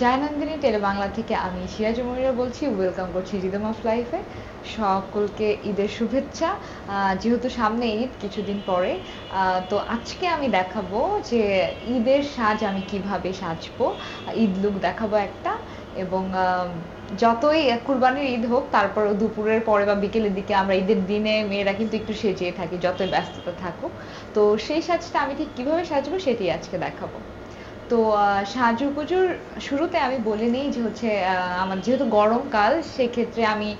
জয়নন্দিনী tele Bangla থেকে আমি সিরাজ মনিরা বলছি। ওয়েলকাম করছি রিদম অফ লাইফে। সকলকে ঈদের শুভেচ্ছা। যেহেতু সামনে ঈদ কিছুদিন পরে, তো আজকে আমি দেখাবো যে ঈদের সাজ আমি কিভাবে সাজবো। ঈদ লুক দেখাবো একটা। এবং যতই কুরবানির ঈদ হোক, তারপরেও দুপুরের পরে বা বিকেলের দিকে আমরা ঈদের দিনে মেয়েরা কিন্তু একটু সেজেই থাকি, যতই ব্যস্ততা থাকুক। তো সেই সাজটা আমি ঠিক কীভাবে সাজবো সেটাই আজকে দেখাবো। তো সাজুগুজুর শুরুতে আমি বলে নিই যে হচ্ছে আমার যেহেতু গরমকাল, সেক্ষেত্রে আমি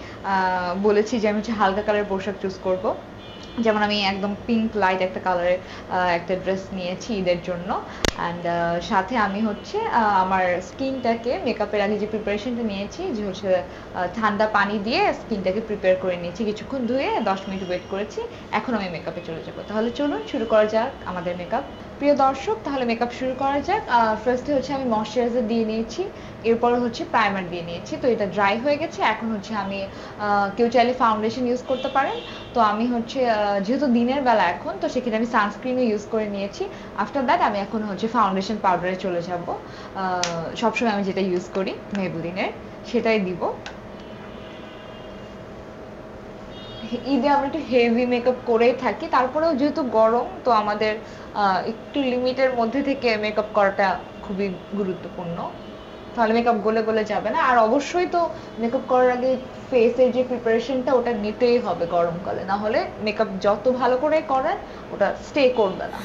বলেছি যে আমি হচ্ছে হালকা কালারের পোশাক চুজ করব। যেমন আমি একদম পিঙ্ক লাইট একটা কালারের একটা ড্রেস নিয়েছি ঈদের জন্য। অ্যান্ড সাথে আমি হচ্ছে আমার স্কিনটাকে মেকআপের আগে যে প্রিপারেশনটা নিয়েছি, যে হচ্ছে ঠান্ডা পানি দিয়ে স্কিনটাকে প্রিপেয়ার করে নিয়েছি, কিছুক্ষণ ধুয়ে 10 মিনিট ওয়েট করেছি। এখন আমি মেকআপে চলে যাব। তাহলে চলুন শুরু করা যাক আমাদের মেকআপ। প্রিয় দর্শক, তাহলে মেকআপ শুরু করা যাক। ফার্স্টে হচ্ছে আমি ময়শ্চারাইজার দিয়ে নিয়েছি, এরপর হচ্ছে প্রাইমার দিয়ে নিয়েছি। তো এটা ড্রাই হয়ে গেছে। এখন হচ্ছে আমি কেউ চাইলে ফাউন্ডেশন ইউজ করতে পারেন। তো আমি হচ্ছে যেহেতু দিনের বেলা এখন, তো সেক্ষেত্রে আমি সানস্ক্রিনও ইউজ করে নিয়েছি। আফটার দ্যাট আমি এখন হচ্ছে ফাউন্ডেশন পাউডারে চলে যাব। সবসময় আমি যেটা ইউজ করি মেবলিনের, সেটাই দিব। ঈদে আমরা একটু হেভি মেকআপ করেই থাকি, তারপরেও যেহেতু গরম, তো আমাদের একটু লিমিটের মধ্যে থেকে মেকআপ করাটা খুবই গুরুত্বপূর্ণ। তাহলে মেকআপ গলে গলে যাবে না। আর অবশ্যই তো মেকআপ করার আগে ফেসের যে প্রিপারেশনটা, ওটা নিতেই হবে গরমকালে, না হলে মেকআপ যত ভালো করে করেন ওটা স্টে করবে না।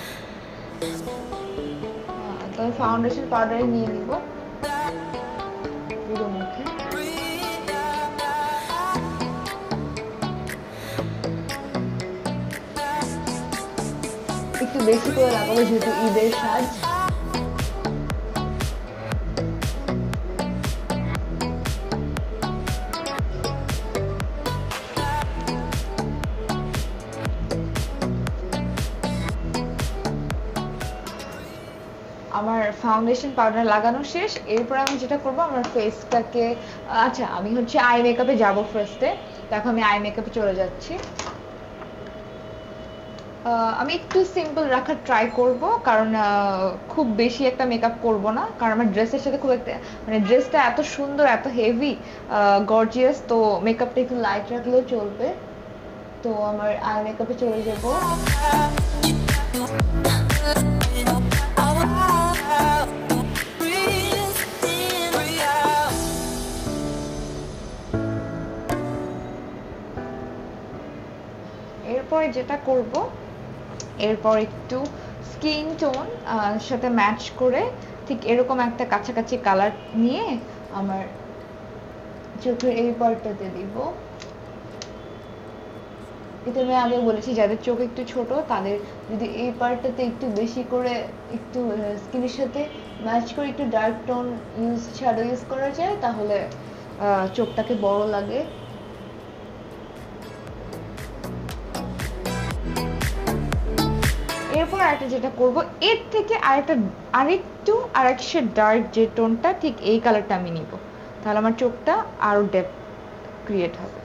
তো আমি ফাউন্ডেশন পাউডারে নিয়ে নিব পুরো মুখে। একটু বেশি করে লাগাবো যেহেতু ঈদের সাজ। আমার ফাউন্ডেশন পাউডার লাগানো শেষ। এরপর আমি যেটা করব, আমার ফেসটাকে, আচ্ছা আমি হচ্ছে আই মেকআপে যাব ফার্স্টে। দেখো আমি আই মেকআপে চলে যাচ্ছি। আমি একটু সিম্পল রাখার ট্রাই করব, কারণ খুব বেশি একটা মেকআপ করব না, কারণ আমার ড্রেসের সাথে খুব একটা, মানে ড্রেসটা এত সুন্দর, এত হেভি গর্জিয়াস, তো মেকআপটা একটু লাইট রাখলেও চলবে। তো আমার আই মেকআপে চলে যাব। এরপরে যেটা করব, এরপর একটু স্কিন টোন সাথে ম্যাচ করে ঠিক এরকম একটা কাছাকাছি কালার নিয়ে আমার চোখের এই পার্টটাতে দিব। এটা আমি আগে বলেছি, যাদের চোখ একটু ছোট, তাদের যদি এই পার্টটাতে একটু বেশি করে, একটু স্কিনের সাথে ম্যাচ করে একটু ডার্ক টোন শ্যাডো ইউজ করা যায়, তাহলে চোখটাকে বড় লাগে। এরপর আরেকটা যেটা করব, এর থেকে আরেকটু ডার্ক যে টোনটা, ঠিক এই কালারটা আমি নিব। তাহলে আমার চোখটা আরো ডেপথ ক্রিয়েট হবে।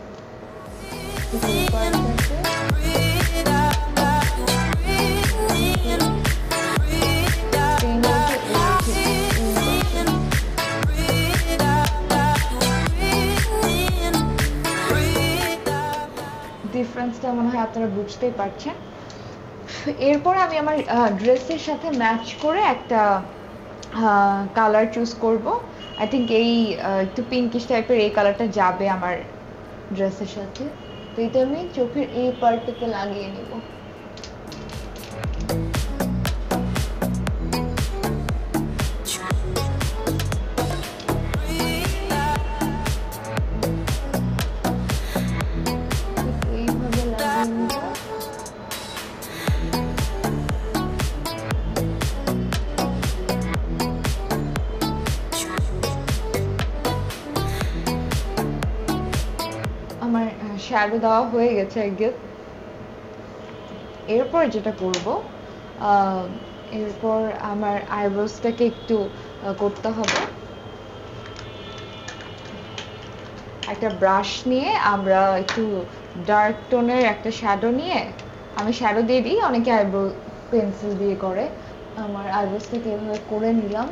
ডিফারেন্সটা মনে হয় আপনারা বুঝতেই পারছেন। এরপর আমি আমার ড্রেসের সাথে ম্যাচ করে একটা কালার চুজ করব। আই থিঙ্ক এই একটু পিঙ্কিশ টাইপের এই কালারটা যাবে আমার ড্রেসের সাথে। তো এটা আমি চোখের এই পার্টটাতে লাগিয়ে নেব। এইভাবে লাগিয়ে নিব। আমার শ্যাডো দেওয়া হয়ে গেছে আগে। এরপর যেটা করব, এরপর আমার আইব্রোসটাকে একটু করতে হবে। একটা ব্রাশ নিয়ে আমরা একটু ডার্ক টোনের একটা শ্যাডো নিয়ে, আমি শ্যাডো দিয়ে দিই, অনেকে আইব্রো পেন্সিল দিয়ে করে। আমার আইব্রোসটাকে এভাবে করে নিলাম।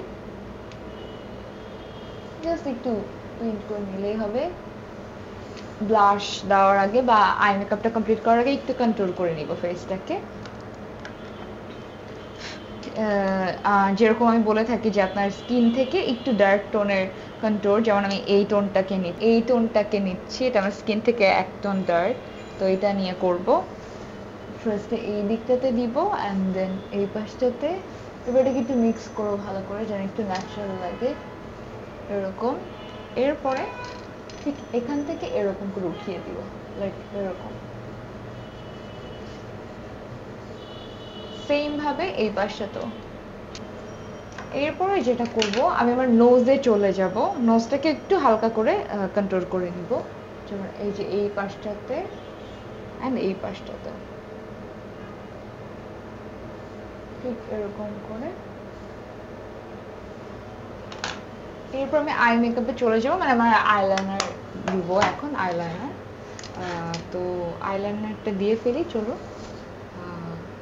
জাস্ট একটু প্রিন্ট করে নিলেই হবে। ব্লাশ দেওয়ার আগে বা আই মেকআপটা কমপ্লিট করার আগে একটু কন্ট্রোল করে নিব ফেসটাকে। যেরকম আমি বলে থাকি যে আপনার স্কিন থেকে একটু ডার্ক টোনের কন্ট্রোল, যেমন আমি এই টোনটাকে নিচ্ছি, এটা আমার স্কিন থেকে এক টোন ডার্ক, তো এটা নিয়ে করব। ফার্স্টে এই দিকটাতে দিব অ্যান্ড দেন এই পাশটাতে। এবার এটাকে একটু মিক্স করবো ভালো করে যেন একটু ন্যাচারাল লাগে, এরকম। এরপরে ঠিক এখান থেকে এরকম করে উঠিয়ে দিব, লাইক এরকম। সেম ভাবে এই পাশটাতেও। এরপরে যেটা করব, আমি আমার নোজে চলে যাব, নোজটাকে একটু হালকা করে কন্ট্রোল করে নিব, যেমন এই যে এই পাশটাতে অ্যান্ড এই পাশটাতে, ঠিক এরকম করে। এরপর আমি আই মেকআপে চলে যাবো, মানে আমার আইলাইনার দিব এখন, আইলাইনার। তো আইলাইনারটা দিয়ে ফেলি, চলো।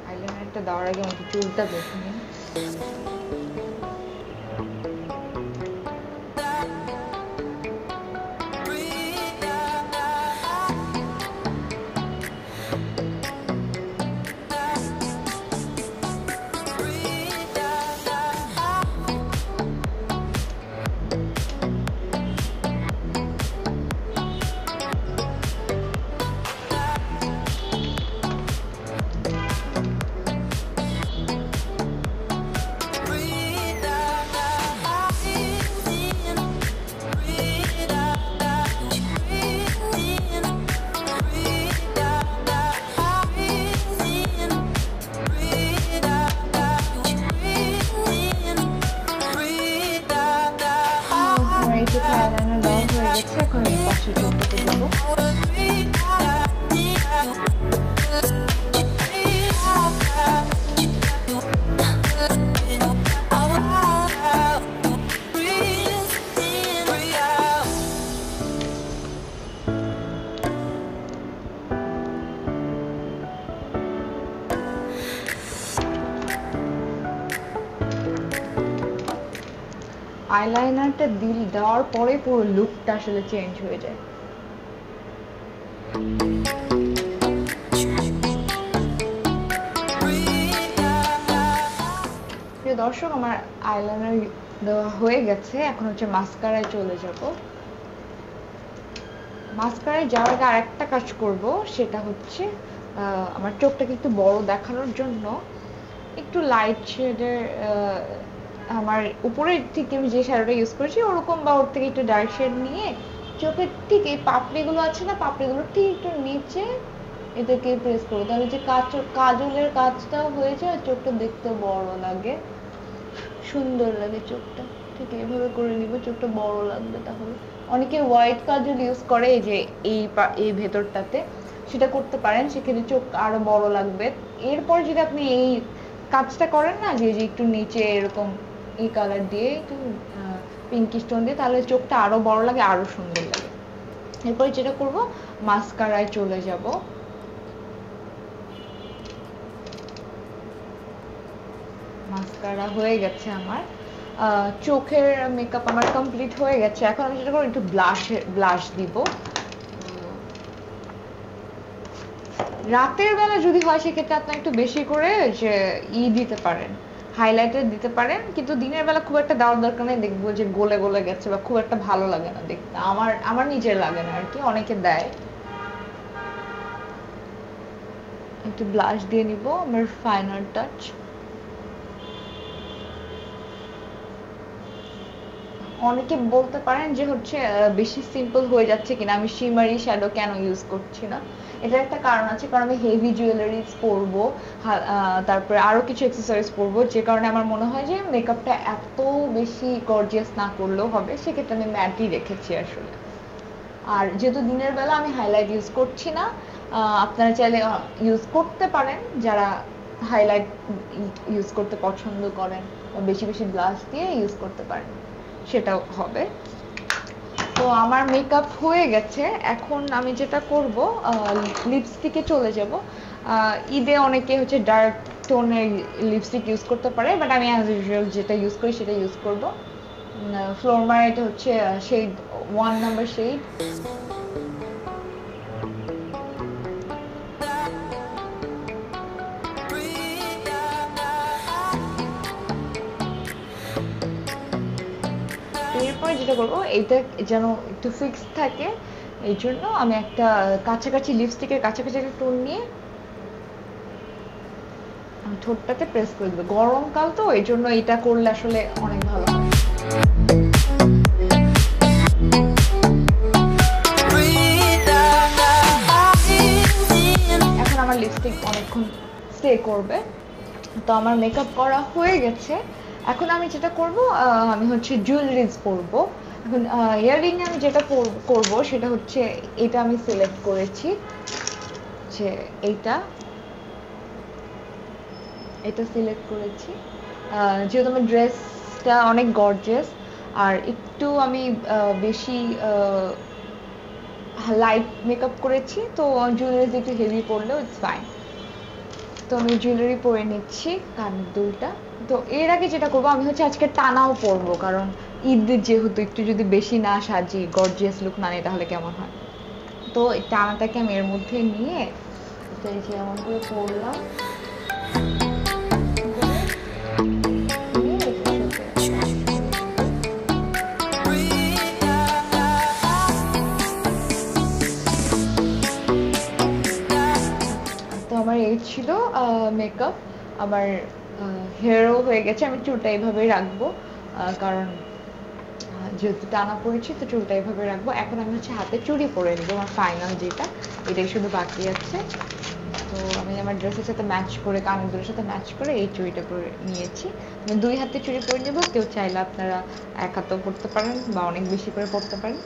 আইলাইনারটা দেওয়ার আগে আমাকে চুলটা দেখে নিই। আইলাইনার দেওয়া হয়ে গেছে, এখন এই পাশে চোখটাতে দেবো। আইলাইনারটা দেওয়ার পরে পুরো লুকটা আসলে চেঞ্জ হয়ে যায়। প্রিয় দর্শক, আমার আইলাইনার দেওয়া হয়ে গেছে, এখন হচ্ছে মাস্কারায় চলে যাব। মাস্কারায় যাওয়ার আগে আরেকটা কাজ করব, সেটা হচ্ছে আমার চোখটাকে একটু বড় দেখানোর জন্য একটু লাইট শেডের, আমার উপরের ঠিক আমি যে শ্যাডোটা ইউজ করেছি ওরকম বা ওর থেকে একটু ডার্ক শেড নিয়ে চোখের ঠিক এই পাপড়িগুলো আছে না, পাপড়িগুলো ঠিক একটু নিচে এটাকে প্রেস করবো, তাহলে যে কাজলের কাজটাও হয়ে যায়, চোখটা দেখতে বড় লাগে, সুন্দর লাগে চোখটা। ঠিক এইভাবে করে নিব, চোখটা বড় লাগবে তাহলে। অনেকে হোয়াইট কাজল ইউজ করে এই যে এই ভেতরটাতে, সেটা করতে পারেন, সেক্ষেত্রে চোখ আরো বড় লাগবে। এরপর যদি আপনি এই কাজটা করেন না, যে একটু নিচে এরকম এই কালার দিয়ে একটু পিঙ্কি স্টোন দিয়ে, তাহলে চোখটা আরো বড় লাগে, আরো সুন্দর লাগে। এরপরে যেটা করব, মাস্কারায় চলে যাব। মাস্কারা হয়ে গেছে আমার, চোখের মেকআপ আমার কমপ্লিট হয়ে গেছে। এখন আমি যেটা করব, একটু ব্লাশ দিব। রাতের বেলা যদি হয় সেক্ষেত্রে আপনি একটু বেশি করে যে দিতে পারেন, হাইলাইটার দিতে পারেন, কিন্তু দিনের বেলা খুব একটা দেওয়ার দরকার নেই, দেখবো যে গলে গলে গেছে বা খুব একটা ভালো লাগে না দেখতে, আমার নিজের লাগে না আর কি, অনেকে দেয়। একটু ব্লাশ দিয়ে নিব, আমার ফাইনাল টাচ। অনেকে বলতে পারেন যে হচ্ছে বেশি সিম্পল হয়ে যাচ্ছে কিনা, আমি শিমারি শ্যাডো কেন ইউজ করছি না। এটার একটা কারণ আছে, কারণ আমি হেভি জুয়েলারিজ পরবো, তারপরে আরো কিছু অ্যাক্সেসরিজ পরবো, যে কারণে আমার মনে হয় যে মেকআপটা এত বেশি গর্জিয়াস না করলেও হবে, সেক্ষেত্রে আমি ম্যাটই রেখেছি আসলে। আর যেহেতু দিনের বেলা আমি হাইলাইট ইউজ করছি না, আপনারা চাইলে ইউজ করতে পারেন, যারা হাইলাইট ইউজ করতে পছন্দ করেন বা বেশি বেশি ব্লাশ দিয়ে ইউজ করতে পারেন, সেটাও হবে। তো আমার মেকআপ হয়ে গেছে, এখন আমি যেটা করব, লিপস্টিকে চলে যাব। ঈদে অনেকে হচ্ছে ডার্ক টোনের লিপস্টিক ইউজ করতে পারে, বাট আমি অ্যাজ ইউজুয়াল যেটা ইউজ করি সেটা ইউজ করব। ফ্লোরমার, এটা হচ্ছে শেড 1 নাম্বার শেড। এরপর যেটা করবো, এইটা যেন একটু ফিক্স থাকে, এই জন্য আমি একটা কাছাকাছি লিপস্টিকের কাছাকাছি একটা টোন নিয়ে আমি ঠোঁটটাতে প্রেস করে দেবো। গরমকাল তো, এই জন্য এটা করলে আসলে অনেক ভালো হয়। এখন আমার লিপস্টিক অনেকক্ষণ স্টে করবে, তো আমার মেকআপ করা হয়ে গেছে। এখন আমি যেটা করব, আমি হচ্ছে জুয়েলারিজ পরবো। এখন ইয়াররিং আমি যেটা করব সেটা হচ্ছে, এটা আমি সিলেক্ট করেছি যে এটা সিলেক্ট করেছি, যেহেতু আমার ড্রেসটা অনেক গর্জিয়াস আর একটু আমি বেশি লাইট মেকআপ করেছি, তো জুয়েলারিজ একটু হেভি পরলেও ইটস ফাইন। তো আমি জুয়েলারি পরে নিচ্ছি, কানের দুলটা। তো এর আগে যেটা করবো, আমি হচ্ছে আজকে টানাও পরবো, কারণ ঈদ যেহেতু একটু যদি বেশি না সাজি, গর্জিয়াস লুক না নেই তাহলে কেমন হয়। তো টানাটাকে আমি এর মধ্যে নিয়ে যেমন করে পরলাম। তো আমার এই ছিল মেকআপ। আমার হেয়ারও হয়ে গেছে, আমি চুলটা এইভাবেই রাখবো, কারণ যেহেতু টানা পড়েছি তো চুলটা এইভাবে রাখবো। এখন আমি হচ্ছে হাতে চুড়ি পরে নেবো, আমার ফাইনাল যেটা, এটাই শুধু বাকি আছে। তো আমি আমার ড্রেসের সাথে ম্যাচ করে, কানের দুলের সাথে ম্যাচ করে এই চুড়িটা পরে নিয়েছি। আমি 2 হাতে চুড়ি পরে নেবো, কেউ চাইলে আপনারা 1 হাতেও পরতে পারেন বা অনেক বেশি করে পরতে পারেন।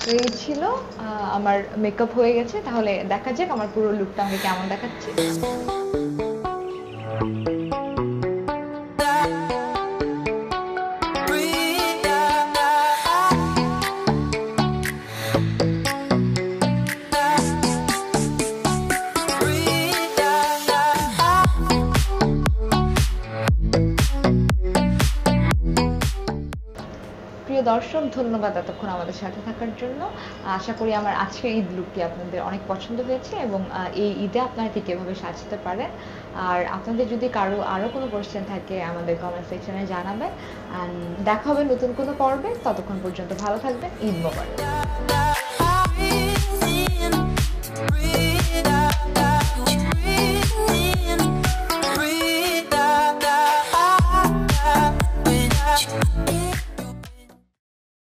তো এই ছিল আমার মেকআপ হয়ে গেছে। তাহলে দেখা যাক আমার পুরো লুকটা আমি কেমন দেখাচ্ছি। প্রিয় দর্শক, ধন্যবাদ এতক্ষণ আমাদের সাথে থাকার জন্য। আশা করি আমার আজকের ঈদ লুকটি আপনাদের অনেক পছন্দ হয়েছে এবং এই ঈদে আপনারা ঠিক এভাবে সাজতে পারেন। আর আপনাদের যদি কারো আরও কোনো কোয়েশ্চেন থাকে আমাদের কমেন্ট সেকশনে জানাবেন। দেখা হবে নতুন কোনো পর্বে, ততক্ষণ পর্যন্ত ভালো থাকবেন। ঈদ মোবারক।